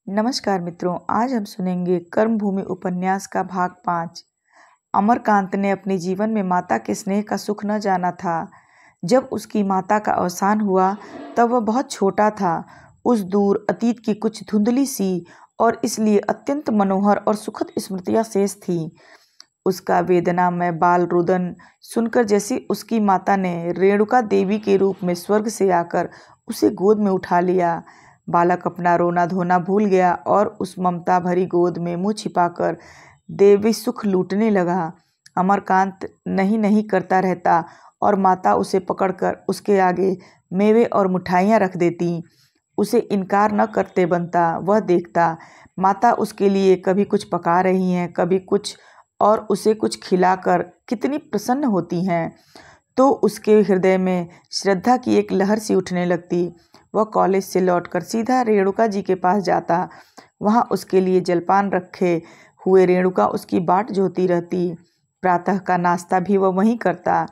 नमस्कार मित्रों, आज हम सुनेंगे कर्मभूमि उपन्यास का भाग 5। अमरकांत ने अपने जीवन में माता के स्नेह का सुख न जाना था। जब उसकी माता का अवसान हुआ तब वह बहुत छोटा था। उस दूर अतीत की कुछ धुंधली सी और इसलिए अत्यंत मनोहर और सुखद स्मृतियां शेष थीं। उसका वेदनामय बाल रुदन सुनकर जैसे उसकी माता ने रेणुका देवी के रूप में स्वर्ग से आकर उसे गोद में उठा लिया। बालक अपना रोना धोना भूल गया और उस ममता भरी गोद में मुंह छिपाकर देवी सुख लूटने लगा। अमरकांत नहीं नहीं करता रहता और माता उसे पकड़कर उसके आगे मेवे और मिठाइयाँ रख देती। उसे इनकार न करते बनता। वह देखता माता उसके लिए कभी कुछ पका रही हैं, कभी कुछ, और उसे कुछ खिलाकर कितनी प्रसन्न होती हैं। तो उसके हृदय में श्रद्धा की एक लहर सी उठने लगती। वह कॉलेज से लौटकर सीधा रेणुका जी के पास जाता। वहाँ उसके लिए जलपान रखे हुए रेणुका उसकी बाट जोहती रहती। प्रातः का नाश्ता भी वह वहीं करता।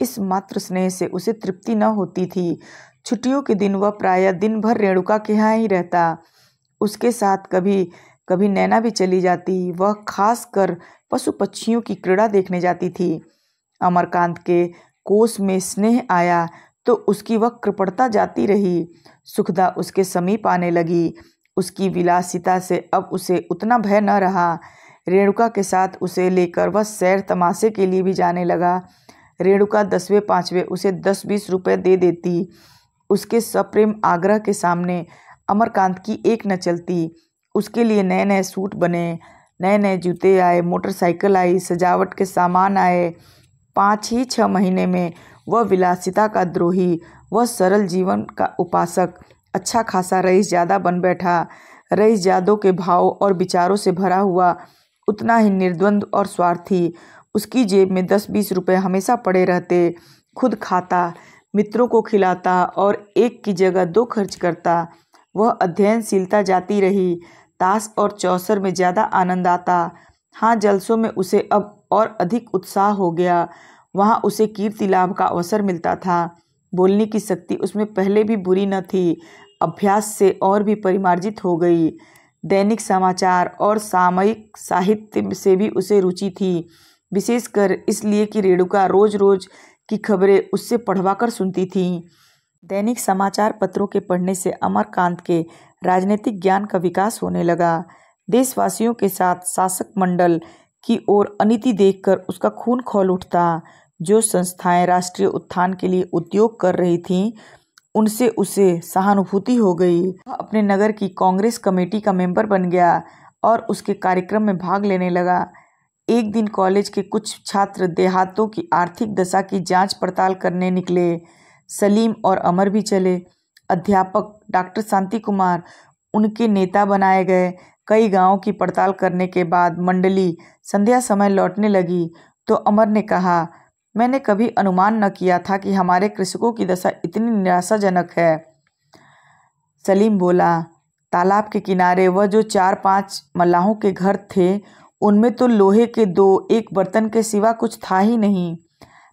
इस मातृ स्नेह से उसे तृप्ति न होती थी। छुट्टियों के दिन वह प्रायः दिन भर रेणुका के यहाँ ही रहता। उसके साथ कभी कभी नैना भी चली जाती। वह खास कर पशु पक्षियों की क्रीड़ा देखने जाती थी। अमरकांत के कोष में स्नेह आया तो उसकी वह कृपणता जाती रही। सुखदा उसके समीप आने लगी। उसकी विलासिता से अब उसे उतना भय न रहा। रेणुका के साथ उसे लेकर वह सैर तमाशे के लिए भी जाने लगा। रेणुका 10वें 5वें उसे 10-20 रुपए दे देती। उसके सप्रेम आग्रह के सामने अमरकांत की एक न चलती। उसके लिए नए नए सूट बने, नए नए जूते आए, मोटरसाइकिल आई, सजावट के सामान आए। 5 ही 6 महीने में वह विलासिता का द्रोही, वह सरल जीवन का उपासक अच्छा खासा रईसजादा बन बैठा। रईसजादों के भाव और विचारों से भरा हुआ, उतना ही निर्द्वंद और स्वार्थी। उसकी जेब में 10-20 रुपए हमेशा पड़े रहते। खुद खाता, मित्रों को खिलाता और एक की जगह 2 खर्च करता। वह अध्ययनशीलता जाती रही। ताश और चौसर में ज़्यादा आनंद आता। हाँ, जलसों में उसे अब और अधिक उत्साह हो गया। वहाँ उसे कीर्ति लाभ का अवसर मिलता था। बोलने की शक्ति उसमें पहले भी बुरी न थी, अभ्यास से और भी परिमार्जित हो गई। दैनिक समाचार और सामयिक साहित्य से भी उसे रुचि थी, विशेषकर इसलिए कि रेणुका रोज रोज की खबरें उससे पढ़वाकर सुनती थी। दैनिक समाचार पत्रों के पढ़ने से अमरकांत के राजनीतिक ज्ञान का विकास होने लगा। देशवासियों के साथ शासक मंडल की ओर अनीति देखकर उसका खून खौल उठता। जो संस्थाएं राष्ट्रीय उत्थान के लिए उद्योग कर रही थीं, उनसे उसे सहानुभूति हो गई। वह अपने नगर की कांग्रेस कमेटी का मेंबर बन गया और उसके कार्यक्रम में भाग लेने लगा। एक दिन कॉलेज के कुछ छात्र देहातों की आर्थिक दशा की जांच पड़ताल करने निकले। सलीम और अमर भी चले। अध्यापक डॉक्टर शांति कुमार उनके नेता बनाए गए। कई गांवों की पड़ताल करने के बाद मंडली संध्या समय लौटने लगी तो अमर ने कहा, मैंने कभी अनुमान न किया था कि हमारे कृषकों की दशा इतनी निराशाजनक है। सलीम बोला, तालाब के किनारे वह जो 4-5 मल्लाहों के घर थे, उनमें तो लोहे के 2-1 बर्तन के सिवा कुछ था ही नहीं।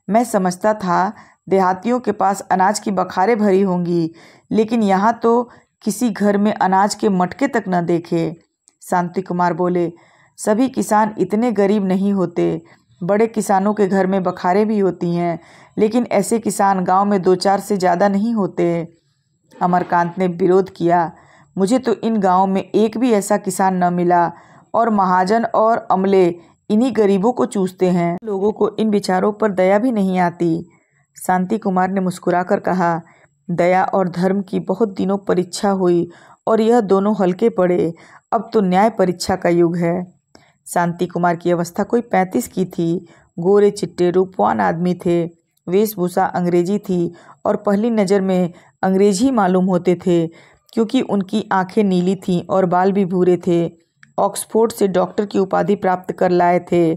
मैं समझता था देहातियों के पास अनाज की बखारें भरी होंगी, लेकिन यहाँ तो किसी घर में अनाज के मटके तक न देखे। शांति कुमार बोले, सभी किसान इतने गरीब नहीं होते। बड़े किसानों के घर में बखारें भी होती हैं, लेकिन ऐसे किसान गांव में 2-4 से ज़्यादा नहीं होते। अमरकांत ने विरोध किया, मुझे तो इन गाँव में एक भी ऐसा किसान न मिला और महाजन और अमले इन्हीं गरीबों को चूसते हैं। लोगों को इन विचारों पर दया भी नहीं आती। शांति कुमार ने मुस्कुराकर कहा, दया और धर्म की बहुत दिनों परीक्षा हुई और यह दोनों हल्के पड़े। अब तो न्याय परीक्षा का युग है। शांति कुमार की अवस्था कोई 35 की थी। गोरे चिट्टे रूपवान आदमी थे। वेशभूषा अंग्रेजी थी और पहली नज़र में अंग्रेजी मालूम होते थे, क्योंकि उनकी आंखें नीली थीं और बाल भी भूरे थे। ऑक्सफोर्ड से डॉक्टर की उपाधि प्राप्त कर लाए थे।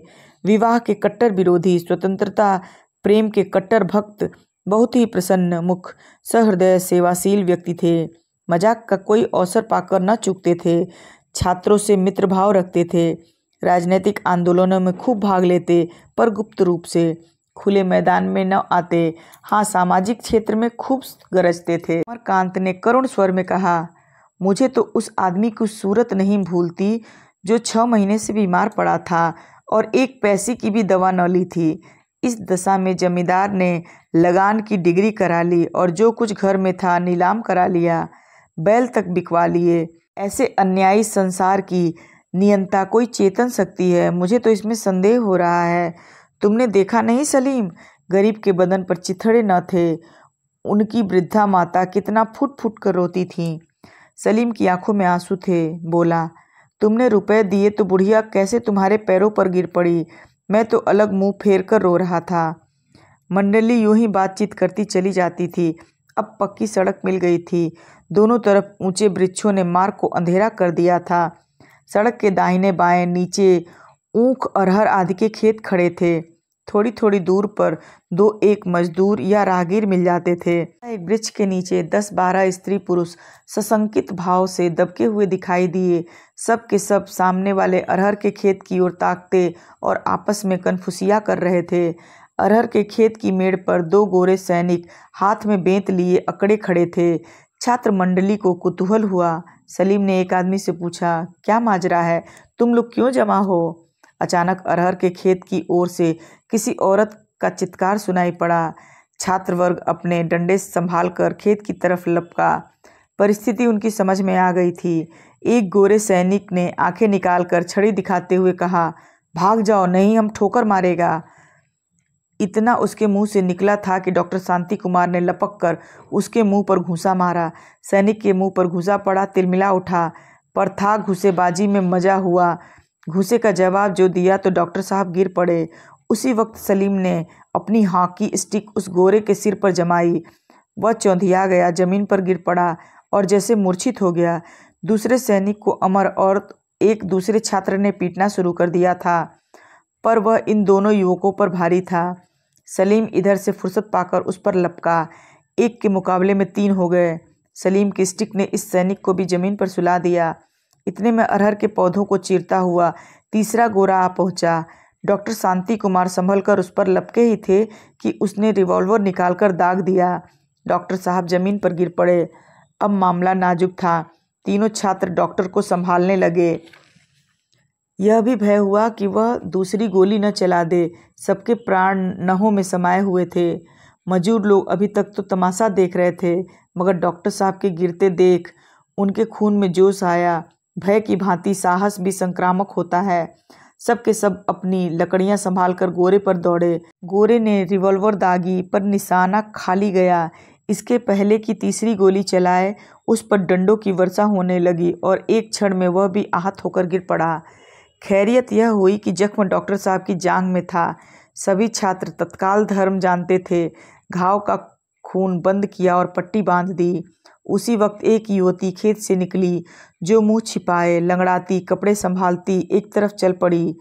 विवाह के कट्टर विरोधी, स्वतंत्रता प्रेम के कट्टर भक्त, बहुत ही प्रसन्न मुख, सहृदय सेवाशील व्यक्ति थे। मजाक का कोई अवसर पाकर न चूकते थे। छात्रों से मित्र भाव रखते थे। राजनीतिक आंदोलनों में खूब भाग लेते, पर गुप्त रूप से। खुले मैदान में न आते, हाँ सामाजिक क्षेत्र में खूब गरजते थे। अमरकांत ने करुण स्वर में कहा, मुझे तो उस आदमी की सूरत नहीं भूलती जो 6 महीने से बीमार पड़ा था और 1 पैसे की भी दवा न ली थी। इस दशा में जमींदार ने लगान की डिग्री करा ली और जो कुछ घर में था नीलाम करा लिया, बैल तक बिकवा लिए। ऐसे अन्यायी संसार की नियंता कोई चेतन सकती है? मुझे तो इसमें संदेह हो रहा है। तुमने देखा नहीं सलीम, गरीब के बदन पर चिथड़े न थे। उनकी वृद्धा माता कितना फुट फुट कर रोती थी। सलीम की आंखों में आंसू थे। बोला, तुमने रुपए दिए तो बुढ़िया कैसे तुम्हारे पैरों पर गिर पड़ी। मैं तो अलग मुंह फेर कर रो रहा था। मंडली यूं ही बातचीत करती चली जाती थी। अब पक्की सड़क मिल गई थी। दोनों तरफ ऊंचे वृक्षों ने मार्ग को अंधेरा कर दिया था। सड़क के दाहिने बाएं नीचे ऊख अरहर आदि के खेत खड़े थे। थोड़ी थोड़ी दूर पर 2-1 मजदूर या राहगीर मिल जाते थे। एक वृक्ष के नीचे 10-12 स्त्री पुरुष सशंकित भाव से दबके हुए दिखाई दिए। सब के सब सामने वाले अरहर के खेत की ओर ताकते और आपस में कनफुसिया कर रहे थे। अरहर के खेत की मेड़ पर 2 गोरे सैनिक हाथ में बेंत लिए अकड़े खड़े थे। छात्र मंडली को कुतूहल हुआ। सलीम ने एक आदमी से पूछा, क्या माजरा है, तुम लोग क्यों जमा हो? अचानक अरहर के खेत की ओर से किसी औरत का चित्कार सुनाई पड़ा। छात्र वर्ग अपने डंडे संभाल कर खेत की तरफ लपका। परिस्थिति उनकी समझ में आ गई थी। एक गोरे सैनिक ने आंखें निकालकर छड़ी दिखाते हुए कहा, भाग जाओ, नहीं हम ठोकर मारेगा। इतना उसके मुंह से निकला था कि डॉक्टर शांति कुमार ने लपक कर उसके मुंह पर घूंसा मारा। सैनिक के मुंह पर घूंसा पड़ा, तिलमिला उठा, पर था घूसेबाजी में मजा हुआ। घूसे का जवाब जो दिया तो डॉक्टर साहब गिर पड़े। उसी वक्त सलीम ने अपनी हॉकी स्टिक उस गोरे के सिर पर जमाई। वह चौंधिया गया, जमीन पर गिर पड़ा और जैसे मूर्छित हो गया। दूसरे सैनिक को अमर और एक दूसरे छात्र ने पीटना शुरू कर दिया था, पर वह इन दोनों युवकों पर भारी था। सलीम इधर से फुर्सत पाकर उस पर लपका। 1 के मुकाबले में 3 हो गए। सलीम की स्टिक ने इस सैनिक को भी जमीन पर सुला दिया। इतने में अरहर के पौधों को चीरता हुआ तीसरा गोरा आ पहुंचा। डॉक्टर शांति कुमार संभल कर उस पर लपके ही थे कि उसने रिवॉल्वर निकालकर दाग दिया। डॉक्टर साहब जमीन पर गिर पड़े। अब मामला नाजुक था। तीनों छात्र डॉक्टर को संभालने लगे। यह भी भय हुआ कि वह दूसरी गोली न चला दे। सबके प्राण नहों में समाये हुए थे। मजूर लोग अभी तक तो तमाशा देख रहे थे, मगर डॉक्टर साहब के गिरते देख उनके खून में जोश आया। भय की भांति साहस भी संक्रामक होता है। सब के सब अपनी लकड़ियां संभालकर गोरे पर दौड़े। गोरे ने रिवॉल्वर दागी, पर निशाना खाली गया। इसके पहले कि तीसरी गोली चलाए उस पर डंडों की वर्षा होने लगी और एक क्षण में वह भी आहत होकर गिर पड़ा। खैरियत यह हुई कि जख्म डॉक्टर साहब की जांघ में था। सभी छात्र तत्काल धर्म जानते थे। घाव का खून बंद किया और पट्टी बांध दी। उसी वक्त एक युवती खेत से निकली, जो मुंह छिपाए, लंगड़ाती, कपड़े संभालती एक तरफ चल पड़ी।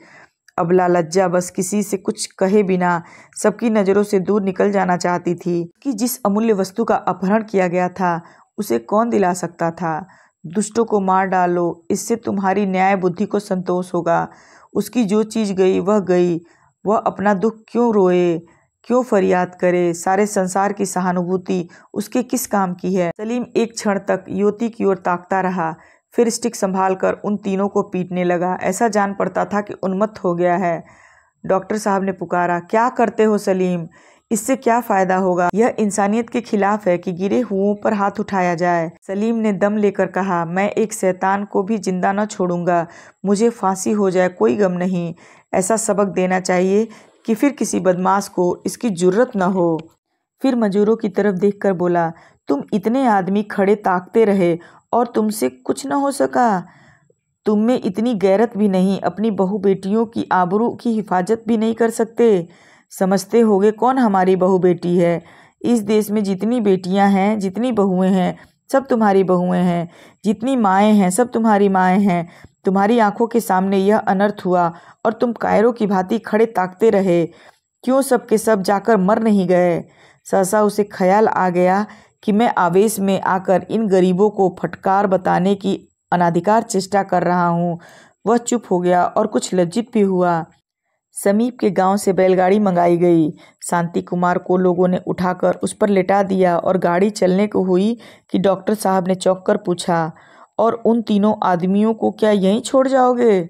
अबला लज्जा बस किसी से कुछ कहे बिना सबकी नज़रों से दूर निकल जाना चाहती थी कि जिस अमूल्य वस्तु का अपहरण किया गया था उसे कौन दिला सकता था। दुष्टों को मार डालो, इससे तुम्हारी न्याय बुद्धि को संतोष होगा। उसकी जो चीज़ गई वह गई। वह अपना दुख क्यों रोए, क्यों फरियाद करे? सारे संसार की सहानुभूति उसके किस काम की है? सलीम एक क्षण तक युवती की ओर ताकता रहा, फिर स्टिक संभालकर उन तीनों को पीटने लगा। ऐसा जान पड़ता था कि उन्मत्त हो गया है। डॉक्टर साहब ने पुकारा, क्या करते हो सलीम? इससे क्या फायदा होगा? यह इंसानियत के खिलाफ है कि गिरे हुओं पर हाथ उठाया जाए। सलीम ने दम लेकर कहा, मैं एक शैतान को भी जिंदा न छोड़ूंगा। मुझे फांसी हो जाए कोई गम नहीं। ऐसा सबक देना चाहिए कि फिर किसी बदमाश को इसकी जुर्रत न हो। फिर मजूरों की तरफ देखकर बोला, तुम इतने आदमी खड़े ताकते रहे और तुमसे कुछ न हो सका? तुम में इतनी गैरत भी नहीं? अपनी बहू बेटियों की आबरू की हिफाजत भी नहीं कर सकते? समझते होगे कौन हमारी बहू बेटी है? इस देश में जितनी बेटियां हैं, जितनी बहुएं हैं, सब तुम्हारी बहुएं हैं। जितनी माएँ हैं, सब तुम्हारी माएँ हैं। तुम्हारी आंखों के सामने यह अनर्थ हुआ और तुम कायरों की भांति खड़े ताकते रहे। क्यों सबके सब जाकर मर नहीं गए? सहसा उसे ख्याल आ गया कि मैं आवेश में आकर इन गरीबों को फटकार बताने की अनाधिकार चेष्टा कर रहा हूँ। वह चुप हो गया और कुछ लज्जित भी हुआ। समीप के गांव से बैलगाड़ी मंगाई गई। शांति कुमार को लोगों ने उठाकर उस पर लेटा दिया और गाड़ी चलने को हुई कि डॉक्टर साहब ने चौंक कर पूछा, और उन तीनों आदमियों को क्या यहीं छोड़ जाओगे?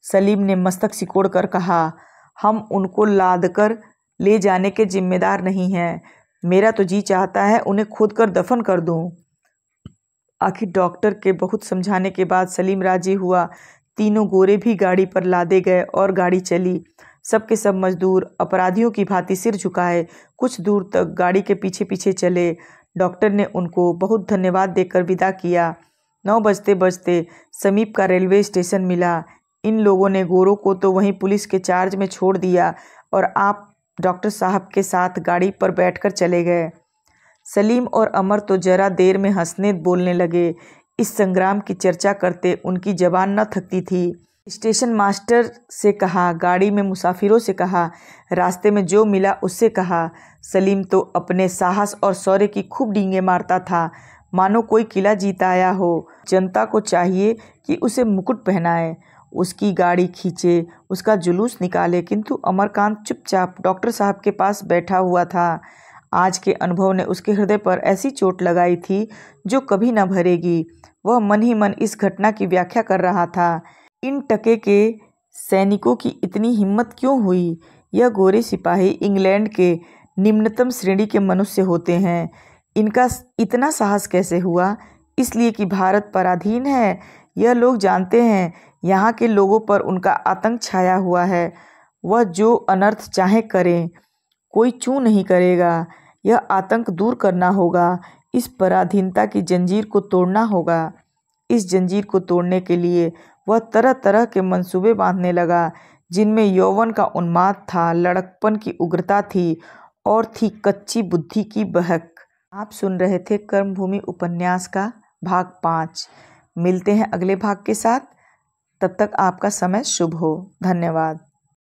सलीम ने मस्तक सिकोड़ कर कहा, हम उनको लादकर ले जाने के जिम्मेदार नहीं हैं। मेरा तो जी चाहता है उन्हें खोद कर दफन कर दूं। आखिर डॉक्टर के बहुत समझाने के बाद सलीम राजी हुआ। तीनों गोरे भी गाड़ी पर लादे गए और गाड़ी चली। सबके सब मजदूर अपराधियों की भांति सिर झुकाए कुछ दूर तक गाड़ी के पीछे पीछे चले। डॉक्टर ने उनको बहुत धन्यवाद देकर विदा किया। 9 बजते बजते समीप का रेलवे स्टेशन मिला। इन लोगों ने गोरों को तो वहीं पुलिस के चार्ज में छोड़ दिया और आप डॉक्टर साहब के साथ गाड़ी पर बैठकर चले गए। सलीम और अमर तो जरा देर में हंसने बोलने लगे। इस संग्राम की चर्चा करते उनकी जबान न थकती थी। स्टेशन मास्टर से कहा, गाड़ी में मुसाफिरों से कहा, रास्ते में जो मिला उससे कहा। सलीम तो अपने साहस और शौर्य की खूब डींगे मारता था, मानो कोई किला जीत आया हो। जनता को चाहिए कि उसे मुकुट पहनाए, उसकी गाड़ी खींचे, उसका जुलूस निकाले, किंतु अमरकांत चुपचाप डॉक्टर साहब के पास बैठा हुआ था। आज के अनुभव ने उसके हृदय पर ऐसी चोट लगाई थी जो कभी न भरेगी। वह मन ही मन इस घटना की व्याख्या कर रहा था। इन टके के सैनिकों की इतनी हिम्मत क्यों हुई? यह गोरे सिपाही इंग्लैंड के निम्नतम श्रेणी के मनुष्य होते हैं। इनका इतना साहस कैसे हुआ? इसलिए कि भारत पराधीन है। यह लोग जानते हैं, यहाँ के लोगों पर उनका आतंक छाया हुआ है। वह जो अनर्थ चाहे करें, कोई चूं नहीं करेगा। यह आतंक दूर करना होगा। इस पराधीनता की जंजीर को तोड़ना होगा। इस जंजीर को तोड़ने के लिए वह तरह तरह के मंसूबे बांधने लगा, जिनमें यौवन का उन्माद था, लड़कपन की उग्रता थी और थी कच्ची बुद्धि की बहक। आप सुन रहे थे कर्मभूमि उपन्यास का भाग 5। मिलते हैं अगले भाग के साथ। तब तक आपका समय शुभ हो। धन्यवाद।